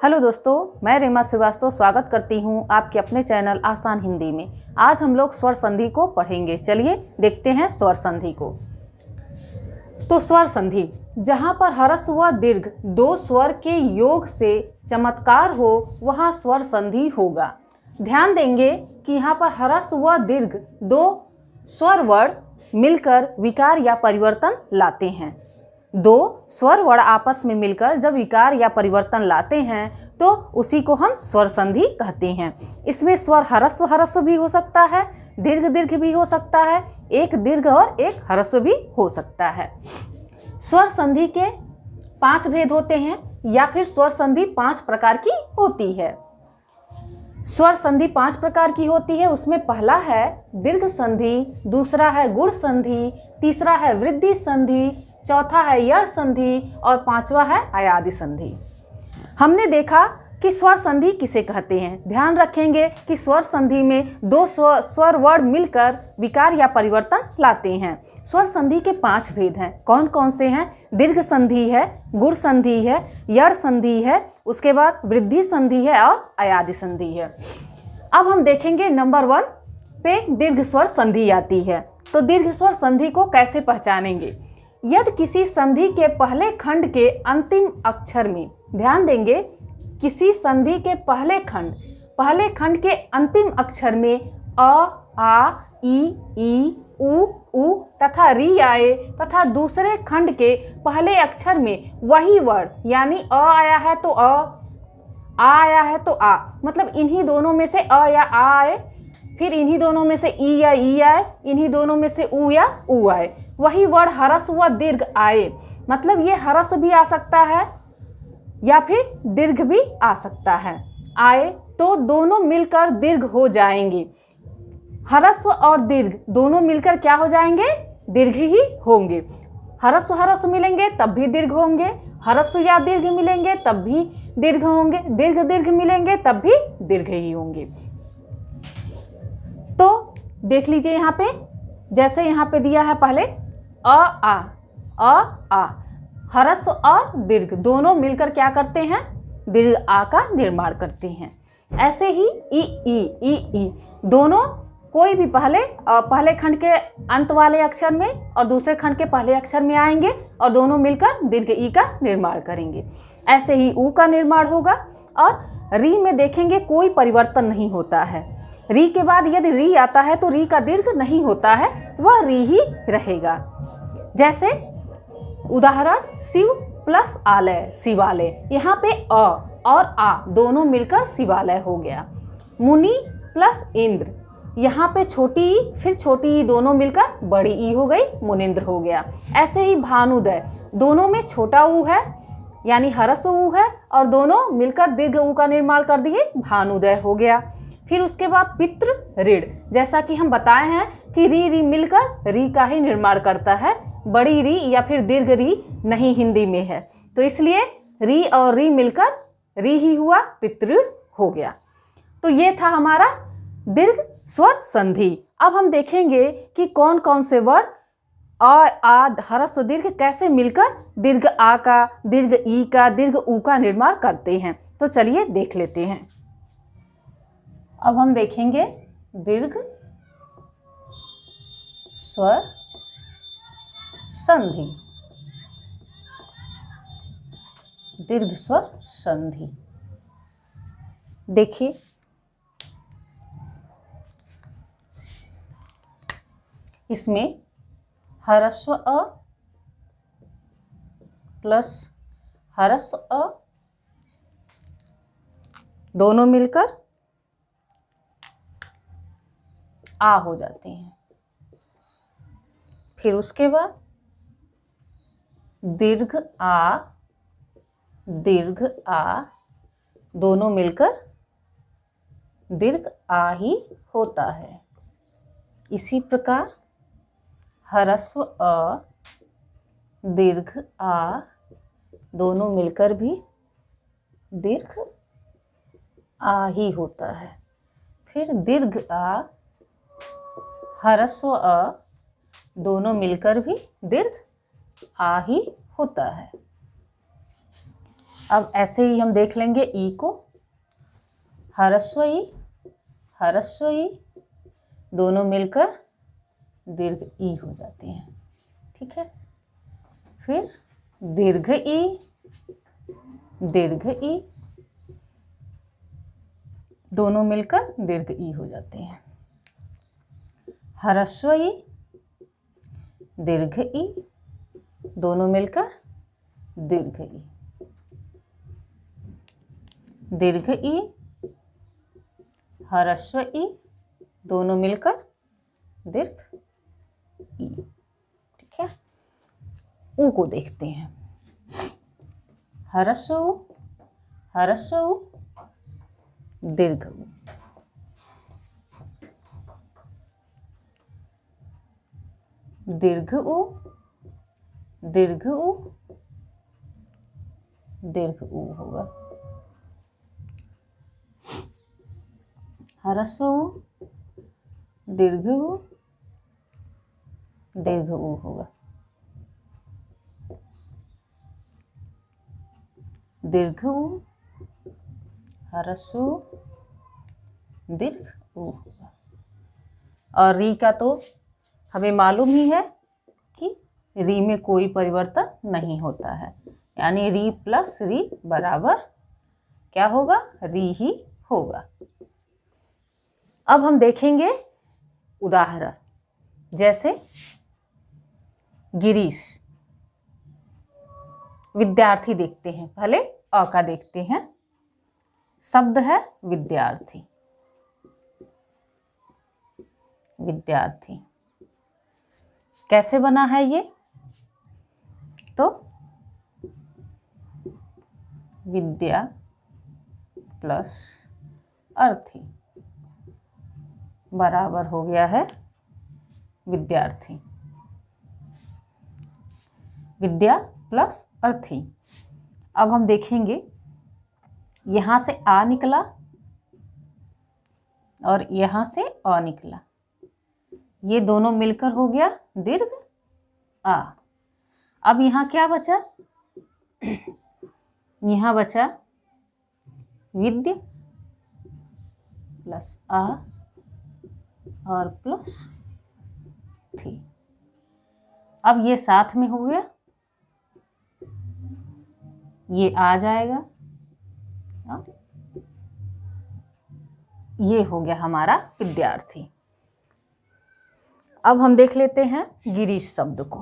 Hello दोस्तों, मैं रीमा श्रीवास्तव स्वागत करती हूं आपके अपने चैनल आसान हिंदी में। आज हम लोग स्वर संधि को पढ़ेंगे। चलिए देखते हैं स्वर संधि को। तो स्वर संधि, जहां पर ह्रस्व व दीर्घ दो स्वर के योग से चमत्कार हो वहां स्वर संधि होगा। ध्यान देंगे कि यहाँ पर ह्रस्व व दीर्घ दो स्वर वर्ण मिलकर विकार या परिवर्तन लाते हैं। दो स्वर वर्ण आपस में मिलकर जब विकार या परिवर्तन लाते हैं तो उसी को हम स्वर संधि कहते हैं। इसमें स्वर ह्रस्व ह्रस्व भी हो सकता है, दीर्घ दीर्घ भी हो सकता है, एक दीर्घ और एक ह्रस्व भी हो सकता है। स्वर संधि के 5 भेद होते हैं या फिर स्वर संधि 5 प्रकार की होती है। स्वर संधि 5 प्रकार की होती है। उसमें पहला है दीर्घ संधि, दूसरा है गुण संधि, तीसरा है वृद्धि संधि, चौथा है यड़ संधि और पांचवा है अयादि संधि। हमने देखा कि स्वर संधि किसे कहते हैं। ध्यान रखेंगे कि स्वर संधि में दो स्वर वर्ण मिलकर विकार या परिवर्तन लाते हैं। स्वर संधि के 5 भेद हैं। कौन कौन से हैं? दीर्घ संधि है, गुण संधि है, यड़ संधि है, उसके बाद वृद्धि संधि है और अयादि संधि है। अब हम देखेंगे नंबर 1 पे दीर्घ स्वर संधि आती है। तो दीर्घ स्वर संधि को कैसे पहचानेंगे? यदि किसी संधि के पहले खंड के अंतिम अक्षर में, ध्यान देंगे, किसी संधि के पहले खंड के अंतिम अक्षर में अ, आ, ई, उ तथा री आए तथा दूसरे खंड के पहले अक्षर में वही वर्ण यानी अ आया है तो अ, आ आया है तो आ, मतलब इन्हीं दोनों में से अ या आ आए, फिर इन्हीं दोनों में से ई या ई आए, इन्हीं दोनों में से उ या उ आए, वही वर्ण ह्रस्व व दीर्घ आए। मतलब ये ह्रस्व भी आ सकता है या फिर दीर्घ भी आ सकता है। आए तो दोनों मिलकर दीर्घ हो जाएंगे। ह्रस्व और दीर्घ दोनों मिलकर क्या हो जाएंगे? दीर्घ ही होंगे। ह्रस्व ह्रस्व मिलेंगे तब भी दीर्घ होंगे, ह्रस्व या दीर्घ मिलेंगे तब भी दीर्घ होंगे, दीर्घ दीर्घ मिलेंगे तब भी दीर्घ ही होंगे। तो देख लीजिए यहाँ पे, जैसे यहाँ पे दिया है पहले आ, ह्रस्व और दीर्घ दोनों मिलकर क्या करते हैं? दीर्घ आ का निर्माण करते हैं। ऐसे ही ई दोनों कोई भी पहले खंड के अंत वाले अक्षर में और दूसरे खंड के पहले अक्षर में आएंगे और दोनों मिलकर दीर्घ ई का निर्माण करेंगे। ऐसे ही ऊ का निर्माण होगा। और री में देखेंगे कोई परिवर्तन नहीं होता है। री के बाद यदि री आता है तो री का दीर्घ नहीं होता है, वह री ही रहेगा। जैसे उदाहरण शिव प्लस आलय, शिवालय, यहाँ पे अ और आ दोनों मिलकर शिवालय हो गया। मुनि प्लस इंद्र, यहाँ पे छोटी ई फिर छोटी ई दोनों मिलकर बड़ी ई हो गई, मुनिंद्र हो गया। ऐसे ही भानुदय, दोनों में छोटा ऊ है यानी ह्रस्व ऊ है और दोनों मिलकर दीर्घ ऊ का निर्माण कर दिए, भानुदय हो गया। फिर उसके बाद पितृ ऋण, जैसा कि हम बताए हैं कि री मिलकर री का ही निर्माण करता है, बड़ी री या फिर दीर्घ री नहीं हिंदी में है, तो इसलिए री और री मिलकर री ही हुआ, पितृ हो गया। तो ये था हमारा दीर्घ स्वर संधि। अब हम देखेंगे कि कौन कौन से वर्ण आ ह्रस्व दीर्घ कैसे मिलकर दीर्घ आ का, दीर्घ ई का, दीर्घ ऊ का निर्माण करते हैं। तो चलिए देख लेते हैं। अब हम देखेंगे दीर्घ स्वर संधि। दीर्घ स्वर संधि देखिए, इसमें ह्रस्व अ प्लस ह्रस्व अ दोनों मिलकर आ हो जाते हैं। फिर उसके बाद दीर्घ आ दोनों मिलकर दीर्घ आ ही होता है। इसी प्रकार ह्रस्व अ दीर्घ आ दोनों मिलकर भी दीर्घ आ ही होता है। फिर दीर्घ आ ह्रस्व अ दोनों मिलकर भी दीर्घ आ ही होता है। अब ऐसे ही हम देख लेंगे ई को, ह्रस्व ई दोनों मिलकर दीर्घ ई हो जाते हैं, ठीक है। फिर दीर्घ ई दोनों मिलकर दीर्घ ई हो जाते हैं। ह्रस्व ई दीर्घ ई दोनों मिलकर दीर्घ ई, दीर्घ ई ह्रस्व ई दोनों मिलकर दीर्घ ई, ठीक है। ऊ को देखते हैं, ह्रस्व ऊ दीर्घ ऊ, दीर्घ ऊ होगा, ह्रस्व ऊ दीर्घ ऊ होगा, दीर्घ ऊ ह्रस्व ऊ दीर्घ ऊ होगा। और री का तो हमें मालूम ही है कि री में कोई परिवर्तन नहीं होता है, यानी री प्लस री बराबर क्या होगा, री ही होगा। अब हम देखेंगे उदाहरण, जैसे गिरीश, विद्यार्थी देखते हैं, पहले अ का देखते हैं। शब्द है विद्यार्थी, विद्यार्थी कैसे बना है ये, तो विद्या प्लस अर्थी बराबर हो गया है विद्यार्थी, विद्या प्लस अर्थी। अब हम देखेंगे यहाँ से आ निकला और यहाँ से अ निकला, ये दोनों मिलकर हो गया दीर्घ आ। अब यहाँ क्या बचा, यहाँ बचा विद्या प्लस आ और प्लस थी। अब ये साथ में हो गया, ये आ जाएगा, ये हो गया हमारा विद्यार्थी। अब हम देख लेते हैं गिरीश शब्द को।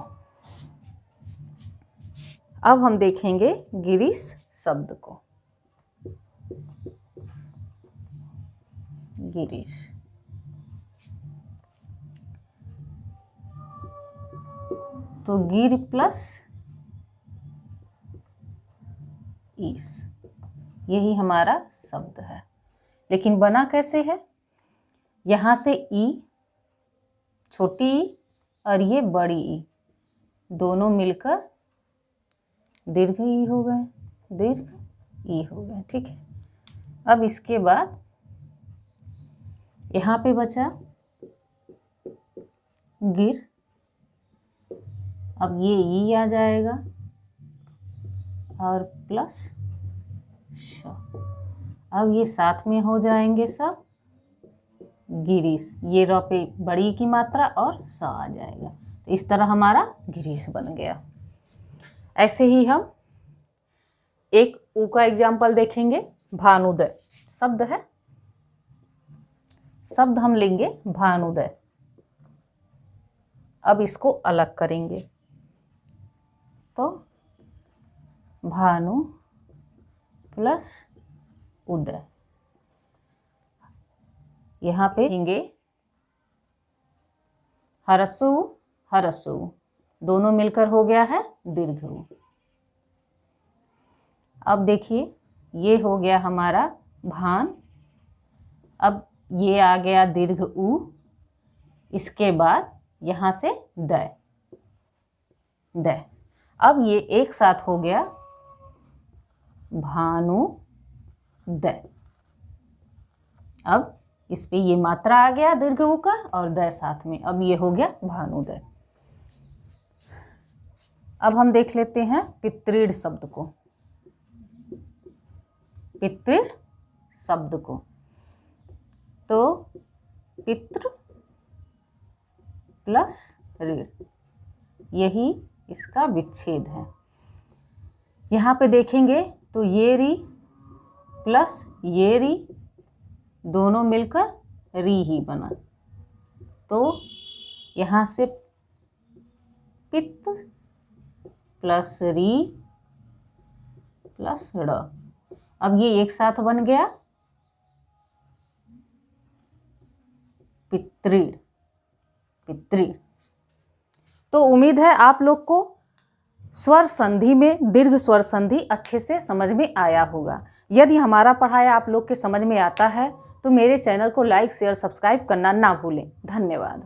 अब हम देखेंगे गिरीश शब्द को, गिरीश, तो गिर प्लस ईस, यही हमारा शब्द है। लेकिन बना कैसे है, यहाँ से ई, छोटी ई और ये बड़ी ई दोनों मिलकर दीर्घ ई हो गए, दीर्घ ई हो गए, ठीक है। अब इसके बाद यहाँ पे बचा गिर, अब ये ई आ जाएगा और प्लस श, अब ये साथ में हो जाएंगे सब गिरीश, ये र पे बड़ी की मात्रा और स आ जाएगा, तो इस तरह हमारा गिरीश बन गया। ऐसे ही हम एक ऊ का एग्जाम्पल देखेंगे, भानुदय शब्द है, शब्द हम लेंगे भानुदय। अब इसको अलग करेंगे, तो भानु प्लस उदय, यहाँ पे लेंगे ह्रस्व ऊ दोनों मिलकर हो गया है दीर्घ ऊ। अब देखिए ये हो गया हमारा भान, अब ये आ गया दीर्घ ऊ, इसके बाद यहाँ से दय, दय, अब ये एक साथ हो गया भानु दय। अब इस पे ये मात्रा आ गया दीर्घ ऊ का और दय साथ में, अब ये हो गया भानुदय। अब हम देख लेते हैं पितृण शब्द को। पितृ शब्द को। तो पितृ प्लस ऋण, यही इसका विच्छेद है। यहाँ पे देखेंगे तो ये री प्लस ये री दोनों मिलकर री ही बना। तो यहाँ से पित्त प्लस री प्लस ड़, अब ये एक साथ बन गया पितृण। पितृण। तो उम्मीद है आप लोग को स्वर संधि में दीर्घ स्वर संधि अच्छे से समझ में आया होगा। यदि हमारा पढ़ाया आप लोग के समझ में आता है तो मेरे चैनल को लाइक शेयर सब्सक्राइब करना ना भूलें। धन्यवाद।